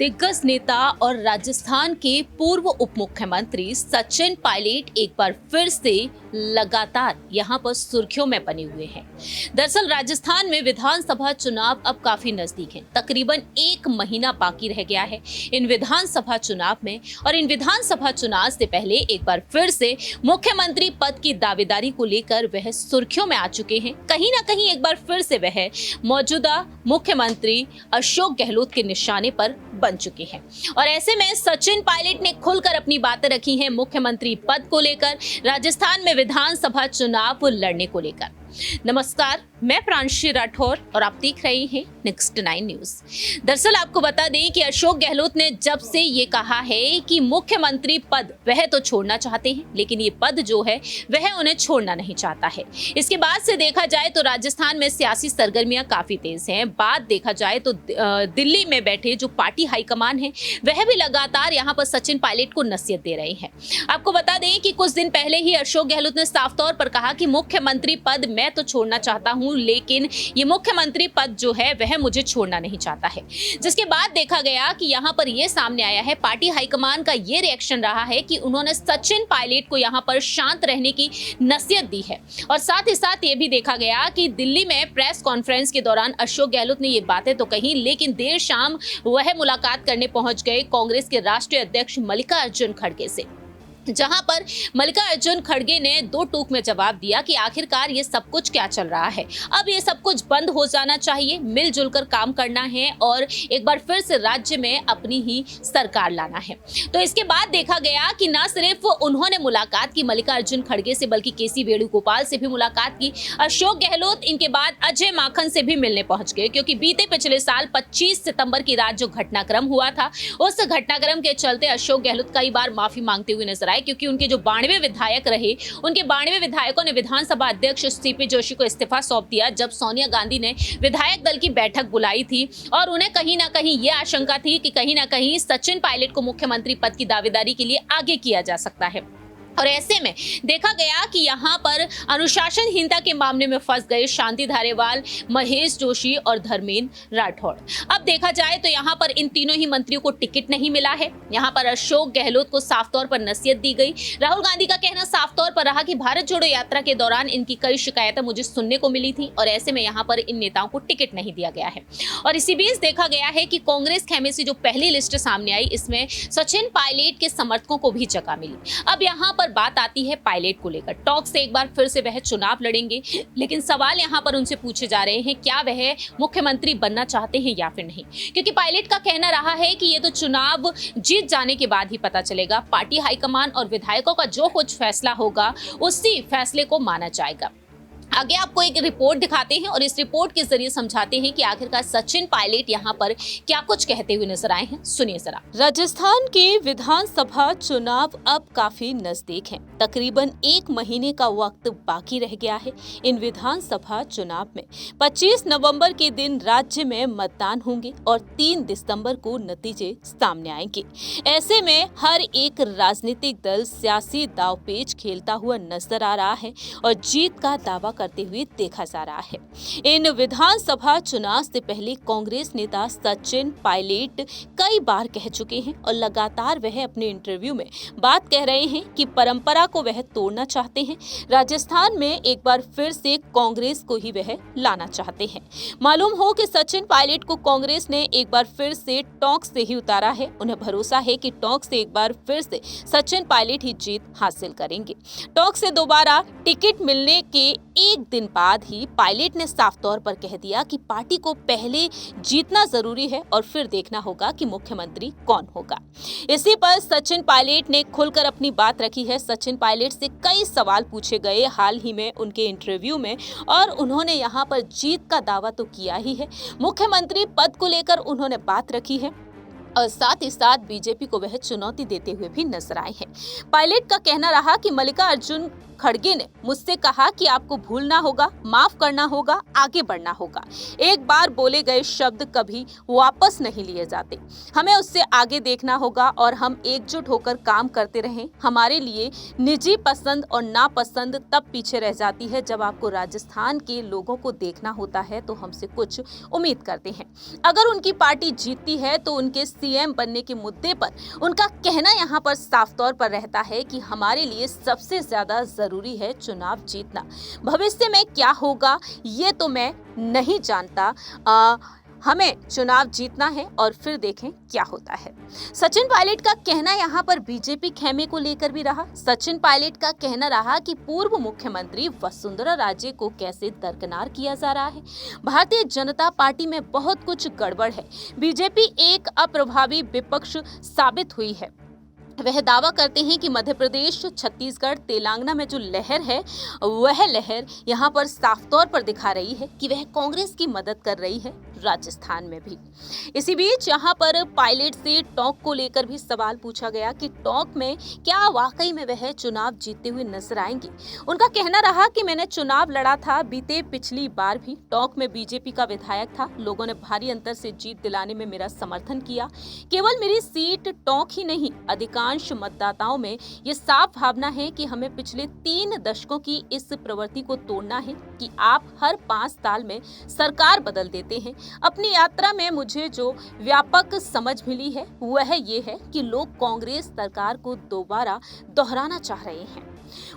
दिग्गज नेता और राजस्थान के पूर्व उप मुख्यमंत्री सचिन पायलट एक बार फिर से लगातार यहां पर सुर्खियों में बने हुए हैं। दरअसल राजस्थान में विधानसभा चुनाव अब काफी नजदीक हैं। तकरीबन 1 महीना बाकी रह गया है इन विधानसभा चुनाव में, और इन विधानसभा चुनाव से पहले एक बार फिर से मुख्यमंत्री पद की दावेदारी को लेकर वह सुर्खियों में आ चुके हैं। कहीं ना कहीं एक बार फिर से वह मौजूदा मुख्यमंत्री अशोक गहलोत के निशाने पर बन चुके हैं। और ऐसे में सचिन पायलट ने खुलकर अपनी बातें रखी हैं मुख्यमंत्री पद को लेकर, राजस्थान में विधानसभा चुनाव लड़ने को लेकर। नमस्कार, मैं प्रांशी राठौर और आप देख रहे हैं नेक्स्ट 9 न्यूज। दरअसल आपको बता दें कि अशोक गहलोत ने जब से ये कहा है कि मुख्यमंत्री पद वह तो छोड़ना चाहते हैं, लेकिन ये पद जो है वह उन्हें छोड़ना नहीं चाहता है। इसके बाद से देखा जाए तो राजस्थान में सियासी सरगर्मियां काफी तेज हैं। बात देखा जाए तो दिल्ली में बैठे जो पार्टी हाईकमान है वह भी लगातार यहाँ पर सचिन पायलट को नसीहत दे रहे हैं। आपको बता दें कि कुछ दिन पहले ही अशोक गहलोत ने साफ तौर पर कहा कि मुख्यमंत्री पद मैं तो छोड़ना चाहता हूं, लेकिन ये मुख्यमंत्री पद जो है वह मुझे छोड़ना नहीं चाहता है। जिसके बाद देखा गया कि यहां पर यह सामने आया है, पार्टी हाईकमान का ये रिएक्शन रहा है कि उन्होंने सचिन पायलट को यहां पर शांत रहने की नसीहत दी है। और साथ ही साथ ये भी देखा गया कि दिल्ली में प्रेस कॉन्फ्रेंस के दौरान अशोक गहलोत ने ये बातें तो कही, लेकिन देर शाम वह मुलाकात करने पहुंच गए कांग्रेस के राष्ट्रीय अध्यक्ष मल्लिकार्जुन खड़गे से, जहां पर मल्लिकार्जुन खड़गे ने 2 टूक में जवाब दिया कि आखिरकार ये सब कुछ क्या चल रहा है। अब ये सब कुछ बंद हो जाना चाहिए, मिलजुल कर काम करना है और एक बार फिर से राज्य में अपनी ही सरकार लाना है। तो इसके बाद देखा गया कि न सिर्फ उन्होंने मुलाकात की मल्लिकार्जुन खड़गे से, बल्कि केसी वेणुगोपाल से भी मुलाकात की। अशोक गहलोत इनके बाद अजय माकन से भी मिलने पहुंच गए, क्योंकि बीते पिछले साल 25 सितंबर की रात जो घटनाक्रम हुआ था, उस घटनाक्रम के चलते अशोक गहलोत कई बार माफी मांगते हुए नजर, क्योंकि उनके जो 92 विधायक रहे, उनके 92 विधायकों ने विधानसभा अध्यक्ष सीपी जोशी को इस्तीफा सौंप दिया जब सोनिया गांधी ने विधायक दल की बैठक बुलाई थी। और उन्हें कहीं ना कहीं यह आशंका थी कि कहीं ना कहीं सचिन पायलट को मुख्यमंत्री पद की दावेदारी के लिए आगे किया जा सकता है। और ऐसे में देखा गया कि यहाँ पर अनुशासनहीनता के मामले में फंस गए शांति धारीवाल, महेश जोशी और धर्मेंद्र राठौड़। अब देखा जाए तो यहाँ पर इन तीनों ही मंत्रियों को टिकट नहीं मिला है। यहाँ पर अशोक गहलोत को साफ तौर पर नसीहत दी गई। राहुल गांधी का कहना साफ तौर पर रहा कि भारत जोड़ो यात्रा के दौरान इनकी कई शिकायतें मुझे सुनने को मिली थी, और ऐसे में यहाँ पर इन नेताओं को टिकट नहीं दिया गया है। और इसी बीच देखा गया है कि कांग्रेस खेमे से जो पहली लिस्ट सामने आई, इसमें सचिन पायलट के समर्थकों को भी जगह मिली। अब यहाँ बात आती है पायलट को लेकर। टॉक से एक बार फिर से वह चुनाव लड़ेंगे, लेकिन सवाल यहां पर उनसे पूछे जा रहे हैं क्या वह मुख्यमंत्री बनना चाहते हैं या फिर नहीं, क्योंकि पायलट का कहना रहा है कि ये तो चुनाव जीत जाने के बाद ही पता चलेगा। पार्टी हाईकमान और विधायकों का जो कुछ फैसला होगा उसी फैसले को माना जाएगा। आगे आपको एक रिपोर्ट दिखाते हैं और इस रिपोर्ट के जरिए समझाते हैं कि आखिरकार सचिन पायलट यहाँ पर क्या कुछ कहते हुए नजर आए हैं। सुनिए जरा। राजस्थान के विधानसभा चुनाव अब काफी नजदीक हैं। तकरीबन 1 महीने का वक्त बाकी रह गया है। इन विधानसभा चुनाव में 25 नवंबर के दिन राज्य में मतदान होंगे और 3 दिसंबर को नतीजे सामने आएंगे। ऐसे में हर एक राजनीतिक दल सियासी दांवपेच खेलता हुआ नजर आ रहा है और जीत का दावा करते हुए देखा जा रहा है। इन विधानसभा चुनाव से पहले कांग्रेस नेता सचिन पायलट कई बार कह चुके हैं और लगातार वह अपने इंटरव्यू में बात कह रहे हैं कि परंपरा को वह तोड़ना चाहते हैं। राजस्थान में एक बार फिर से कांग्रेस को ही वह लाना चाहते हैं। मालूम हो कि सचिन पायलट को कांग्रेस ने एक बार फिर से टोंक से ही उतारा है। उन्हें भरोसा है कि टोंक से एक बार फिर से सचिन पायलट ही जीत हासिल करेंगे। टोंक से दोबारा टिकट मिलने के 1 दिन बाद ही पायलट ने साफ तौर पर कह दिया कि पार्टी को पहले जीतना जरूरी है और फिर देखना होगा कि मुख्यमंत्री कौन होगा। इसी पर सचिन पायलट ने खुलकर अपनी बात रखी है। सचिन पायलट से कई सवाल पूछे गए हाल ही में उनके इंटरव्यू में, और उन्होंने यहां पर जीत का दावा तो किया ही है। मुख्यमंत्री पद को लेकर उन्होंने बात रखी है और साथ ही साथ बीजेपी को वह चुनौती देते हुए भी नजर आए हैं। पायलट का कहना रहा कि मल्लिकार्जुन खड़गे ने मुझसे कहा कि आपको भूलना होगा, माफ करना होगा, आगे बढ़ना होगा। एक बार बोले गए शब्द कभी वापस नहीं लिए जाते। हमें उससे आगे देखना होगा और हम एकजुट होकर काम करते रहें। हमारे लिए निजी पसंद और नापसंद तब पीछे रह जाती है जब आपको राजस्थान के लोगों को देखना होता है तो हमसे कुछ उम्मीद करते हैं। अगर उनकी पार्टी जीतती है तो उनके सीएम बनने के मुद्दे पर उनका कहना यहाँ पर साफ तौर पर रहता है कि हमारे लिए सबसे ज्यादा जरूरी है चुनाव जीतना। भविष्य में क्या होगा ये तो मैं नहीं जानता। हमें चुनाव जीतना है और फिर देखें क्या होता है। सचिन पायलट का कहना यहाँ पर बीजेपी खेमे को लेकर भी रहा। सचिन पायलट का कहना रहा कि पूर्व मुख्यमंत्री वसुंधरा राजे को कैसे दरकिनार किया जा रहा है। भारतीय जनता पार्टी में बहुत कुछ गड़बड़ है। बीजेपी एक अप्रभावी विपक्ष साबित हुई है। वह दावा करते हैं कि मध्य प्रदेश, छत्तीसगढ़, तेलंगाना में जो लहर है वह लहर यहाँ पर साफ तौर पर दिखा रही है कि वह कांग्रेस की मदद कर रही है राजस्थान में भी। इसी बीच यहाँ पर पायलट से टोंक को लेकर भी सवाल पूछा गया कि टोंक में क्या वाकई में वह चुनाव जीतते हुए नजर आएंगे। उनका कहना रहा कि मैंने चुनाव लड़ा था बीते पिछली बार भी। टोंक में बीजेपी का विधायक था। लोगों ने भारी अंतर से जीत दिलाने में मेरा समर्थन किया। केवल मेरी सीट टोंक ही नहीं, अधिकांश मतदाताओं में ये साफ भावना है कि हमें पिछले 3 दशकों की इस प्रवृत्ति को तोड़ना है कि आप हर 5 साल में सरकार बदल देते हैं। अपनी यात्रा में मुझे जो व्यापक समझ मिली है वह ये है कि लोग कांग्रेस सरकार को दोबारा दोहराना चाह रहे हैं।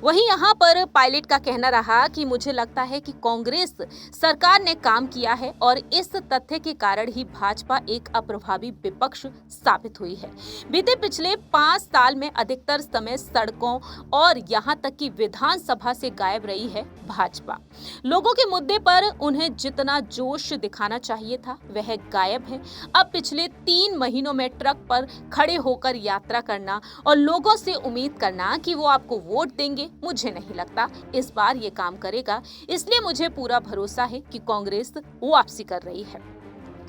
वहीं यहाँ पर पायलट का कहना रहा कि मुझे लगता है कि कांग्रेस सरकार ने काम किया है और इस तथ्य के कारण ही भाजपा एक अप्रभावी विपक्ष साबित हुई है। बीते पिछले 5 साल में अधिकतर समय सड़कों और यहाँ तक कि विधानसभा से गायब रही है भाजपा। लोगों के मुद्दे पर उन्हें जितना जोश दिखाना चाहिए था वह गायब है। अब पिछले 3 महीनों में ट्रक पर खड़े होकर यात्रा करना और लोगों से उम्मीद करना कि वो आपको वोट देंगे, मुझे नहीं लगता इस बार ये काम करेगा। इसलिए मुझे पूरा भरोसा है कि कांग्रेस वापसी कर रही है।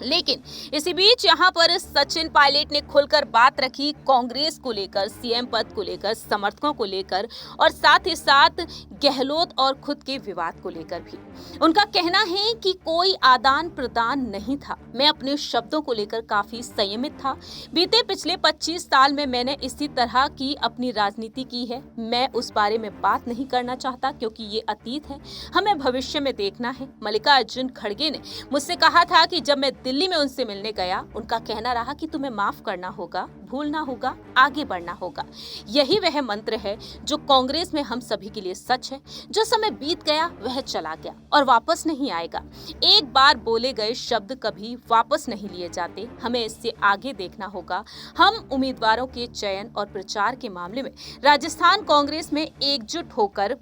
लेकिन इसी बीच यहाँ पर सचिन पायलट ने खुलकर बात रखी कांग्रेस को लेकर, सीएम पद को लेकर, समर्थकों को लेकर और साथ ही साथ गहलोत और खुद के विवाद को लेकर भी। उनका कहना है कि कोई आदान प्रदान नहीं था। मैं अपने शब्दों को लेकर काफी संयमित था। बीते पिछले 25 साल में मैंने इसी तरह की अपनी राजनीति की है। मैं उस बारे में बात नहीं करना चाहता क्योंकि ये अतीत है, हमें भविष्य में देखना है। मल्लिकार्जुन खड़गे ने मुझसे कहा था कि जब मैं दिल्ली में उनसे मिलने गया, उनका कहना रहा कि तुम्हें माफ करना होगा, भूलना होगा, आगे बढ़ना होगा। यही वह मंत्र है जो कांग्रेस में हम सभी के लिए सच है। जो समय बीत गया वह चला गया और वापस नहीं आएगा। एक बार बोले गए शब्द कभी वापस नहीं लिए जाते। हमें इससे आगे देखना होगा। हम उम्मीदवारों के चयन और प्रचार के मामले में राजस्थान कांग्रेस में एकजुट होकर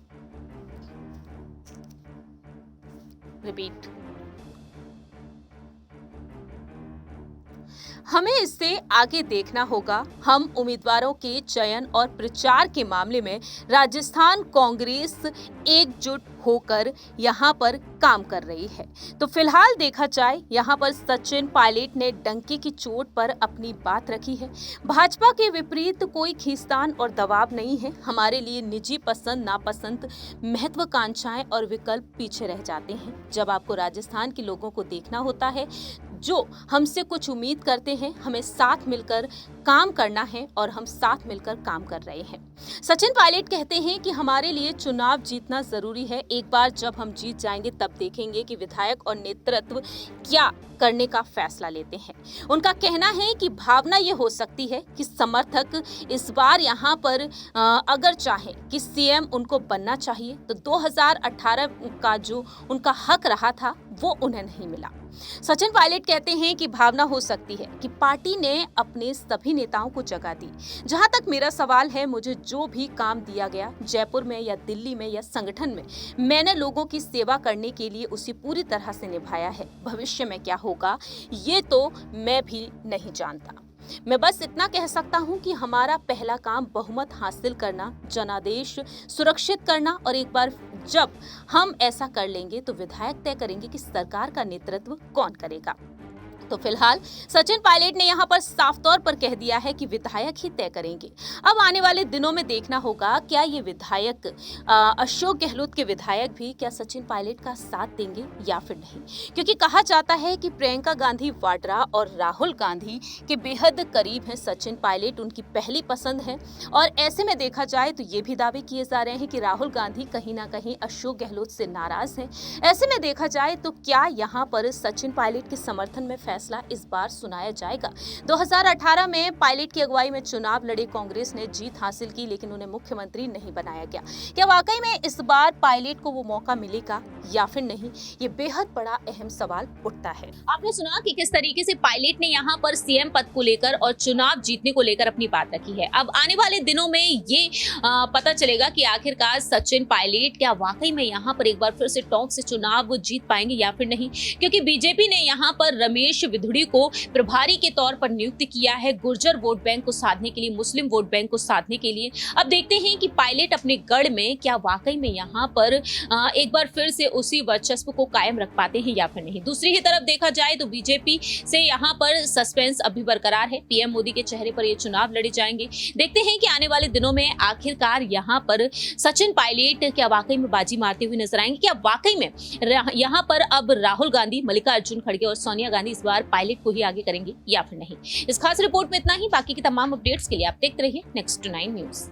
हमें इससे आगे देखना होगा। हम उम्मीदवारों के चयन और प्रचार के मामले में राजस्थान कांग्रेस एकजुट होकर यहाँ पर काम कर रही है। तो फिलहाल देखा जाए, यहाँ पर सचिन पायलट ने डंके की चोट पर अपनी बात रखी है। भाजपा के विपरीत कोई खींचतान और दबाव नहीं है। हमारे लिए निजी पसंद नापसंद, महत्वाकांक्षाएं और विकल्प पीछे रह जाते हैं। जब आपको राजस्थान के लोगों को देखना होता है जो हमसे कुछ उम्मीद करते हैं, हमें साथ मिलकर काम करना है और हम साथ मिलकर काम कर रहे हैं। सचिन पायलट कहते हैं कि हमारे लिए चुनाव जीतना जरूरी है। एक बार जब हम जीत जाएंगे तब देखेंगे कि विधायक और नेतृत्व क्या करने का फैसला लेते हैं। उनका कहना है कि भावना ये हो सकती है कि समर्थक इस बार यहाँ पर अगर चाहे कि सीएम उनको बनना चाहिए तो 2018 का जो उनका हक रहा था वो उन्हें नहीं मिला। सचिन पायलट कहते हैं कि भावना हो सकती है कि पार्टी ने अपने सभी नेताओं को जगह दी। जहां तक मेरा सवाल है, मुझे जो भी काम दिया गया जयपुर में या दिल्ली में या संगठन में, मैंने लोगों की सेवा करने के लिए उसे पूरी तरह से निभाया है। भविष्य में क्या होगा ये तो मैं भी नहीं जानता। मैं बस इतना कह सकता हूं कि हमारा पहला काम बहुमत हासिल करना, जनादेश सुरक्षित करना और एक बार जब हम ऐसा कर लेंगे तो विधायक तय करेंगे कि सरकार का नेतृत्व कौन करेगा। तो फिलहाल सचिन पायलट ने यहां पर साफ तौर पर कह दिया है कि विधायक ही तय करेंगे। अब आने वाले दिनों में देखना होगा क्या ये विधायक अशोक गहलोत के विधायक भी क्या सचिन पायलट का साथ देंगे या फिर नहीं, क्योंकि कहा जाता है कि प्रियंका गांधी वाड्रा और राहुल गांधी के बेहद करीब हैं सचिन पायलट, उनकी पहली पसंद है। और ऐसे में देखा जाए तो ये भी दावे किए जा रहे हैं कि राहुल गांधी कहीं ना कहीं अशोक गहलोत से नाराज हैं। ऐसे में देखा जाए तो क्या यहाँ पर सचिन पायलट के समर्थन में फैसला इस बार सुनाया जाएगा। 2018 में पायलट की अगुवाई में चुनाव लड़े कांग्रेस ने जीत हासिल की, लेकिन उन्हें मुख्यमंत्री नहीं बनाया गया। क्या वाकई में इस बार पायलट को वो मौका मिलेगा या फिर नहीं, ये बेहद बड़ा अहम सवाल उठता है। आपने सुना कि किस तरीके से पायलट ने यहाँ पर सीएम पद को लेकर और चुनाव जीतने को लेकर अपनी बात रखी है। अब आने वाले दिनों में ये पता चलेगा कि आखिरकार सचिन पायलट क्या वाकई में यहाँ पर एक बार फिर से टॉप से चुनाव जीत पाएंगे या फिर नहीं, क्योंकि बीजेपी ने यहाँ पर रमेश विधुड़ी को प्रभारी के तौर पर नियुक्त किया है गुर्जर वोट बैंक को साधने के लिए, मुस्लिम वोट बैंक को साधने के लिए। अब देखते हैं कि पायलट अपने गढ़ में क्या वाकई में यहाँ पर एक बार फिर से उसी वर्चस्व को कायम रख पाते हैं या फिर नहीं। दूसरी ही तरफ देखा जाए तो बीजेपी से यहाँ पर सस्पेंस अभी बरकरार है। पीएम मोदी के चेहरे पर ये चुनाव लड़े जाएंगे। देखते हैं कि आने वाले दिनों में आखिरकार यहाँ पर सचिन पायलट क्या वाकई में बाजी मारते हुए नजर आएंगे, क्या वाकई में यहाँ पर अब राहुल गांधी, मल्लिकार्जुन खड़गे और सोनिया गांधी इस बार पायलट को ही आगे करेंगे या फिर नहीं। इस खास रिपोर्ट में इतना ही। बाकी की तमाम अपडेट्स के लिए आप देखते रहिए नेक्स्ट 9 न्यूज।